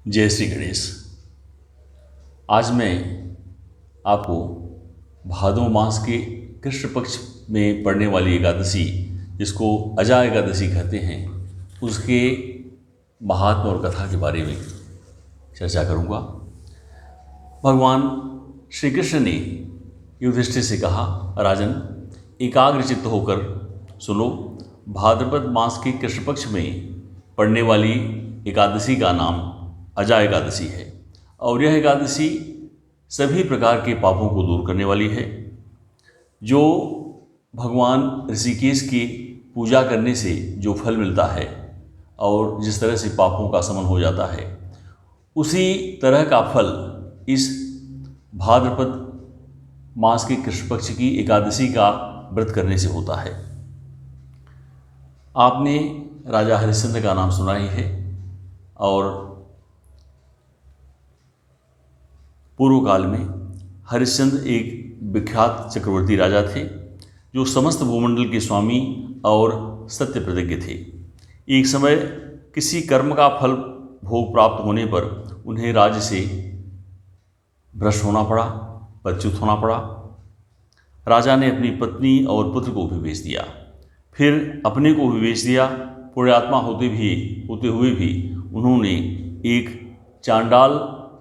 जय श्री गणेश। आज मैं आपको भादो मास के कृष्ण पक्ष में पड़ने वाली एकादशी, जिसको अजा एकादशी कहते हैं, उसके महात्म्य और कथा के बारे में चर्चा करूंगा। भगवान श्री कृष्ण ने युधिष्ठिर से कहा, राजन, एकाग्रचित्त होकर सुनो। भाद्रपद मास के कृष्ण पक्ष में पड़ने वाली एकादशी का नाम अजा एकादशी है और यह एकादशी सभी प्रकार के पापों को दूर करने वाली है। जो भगवान ऋषिकेश की पूजा करने से जो फल मिलता है और जिस तरह से पापों का शमन हो जाता है, उसी तरह का फल इस भाद्रपद मास के कृष्ण पक्ष की एकादशी का व्रत करने से होता है। आपने राजा हरिश्चंद्र का नाम सुना ही है और पूर्व काल में हरिश्चंद्र एक विख्यात चक्रवर्ती राजा थे, जो समस्त भूमंडल के स्वामी और सत्य प्रतिज्ञ थे। एक समय किसी कर्म का फल भोग प्राप्त होने पर उन्हें राज्य से भ्रष्ट होना पड़ा, पदच्युत होना पड़ा। राजा ने अपनी पत्नी और पुत्र को भी बेच दिया, फिर अपने को भी बेच दिया। पुण्यात्मा होते हुए भी उन्होंने एक चांडाल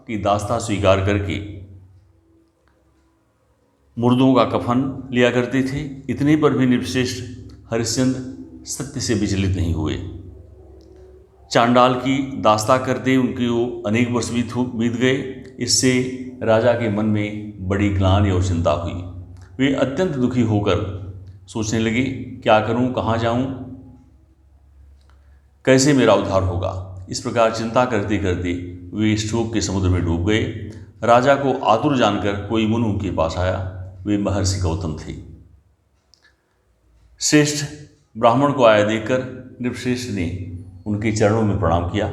की दास्ता स्वीकार करके मुर्दों का कफन लिया करते थे। इतने पर भी निर्विशेष हरिश्चंद्र सत्य से विचलित नहीं हुए। चांडाल की दास्ता करते उनके वो अनेक वर्ष बीत गए। इससे राजा के मन में बड़ी ग्लानि और चिंता हुई। वे अत्यंत दुखी होकर सोचने लगे, क्या करूं, कहाँ जाऊं, कैसे मेरा उद्धार होगा। इस प्रकार चिंता करते करते वे शोक के समुद्र में डूब गए। राजा को आतुर जानकर कोई मुनि उनके पास आया। वे महर्षि गौतम थे। श्रेष्ठ ब्राह्मण को आया देखकर नृपश्रेष्ठ ने उनके चरणों में प्रणाम किया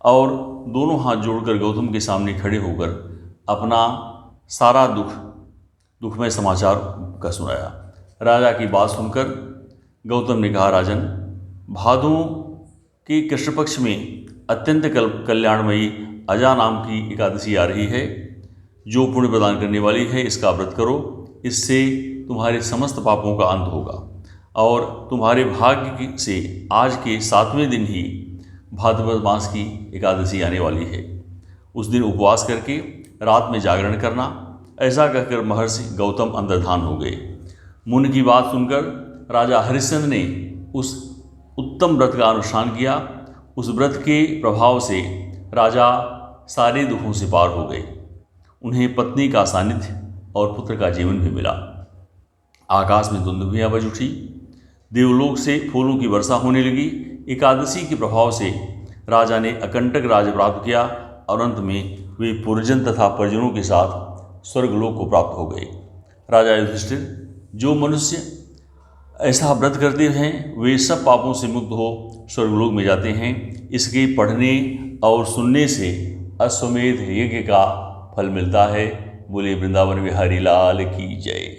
और दोनों हाथ जोड़कर गौतम के सामने खड़े होकर अपना सारा दुखमय समाचार का सुनाया। राजा की बात सुनकर गौतम ने कहा, राजन, भादों के कृष्ण पक्ष में अत्यंत कल्याणमयी अजा नाम की एकादशी आ रही है, जो पुण्य प्रदान करने वाली है। इसका व्रत करो, इससे तुम्हारे समस्त पापों का अंत होगा और तुम्हारे भाग्य से आज के 7वें दिन ही भाद्रपद मास की एकादशी आने वाली है। उस दिन उपवास करके रात में जागरण करना। ऐसा कहकर महर्षि गौतम अंतर्धान हो गए। मुनि की बात सुनकर राजा हरिश्चंद्र ने उस उत्तम व्रत का अनुष्ठान किया। उस व्रत के प्रभाव से राजा सारे दुखों से पार हो गए। उन्हें पत्नी का सानिध्य और पुत्र का जीवन भी मिला। आकाश में दुंदुभियां बज उठी, देवलोक से फूलों की वर्षा होने लगी। एकादशी के प्रभाव से राजा ने अकंटक राज्य प्राप्त किया और अंत में वे पुरजन तथा परिजनों के साथ स्वर्गलोक को प्राप्त हो गए। राजा युधिष्ठिर, जो मनुष्य ऐसा व्रत करते हैं वे सब पापों से मुक्त हो स्वर्गलोक में जाते हैं। इसके पढ़ने और सुनने से अश्वमेध यज्ञ का फल मिलता है। बोले वृंदावन बिहारी लाल की जय।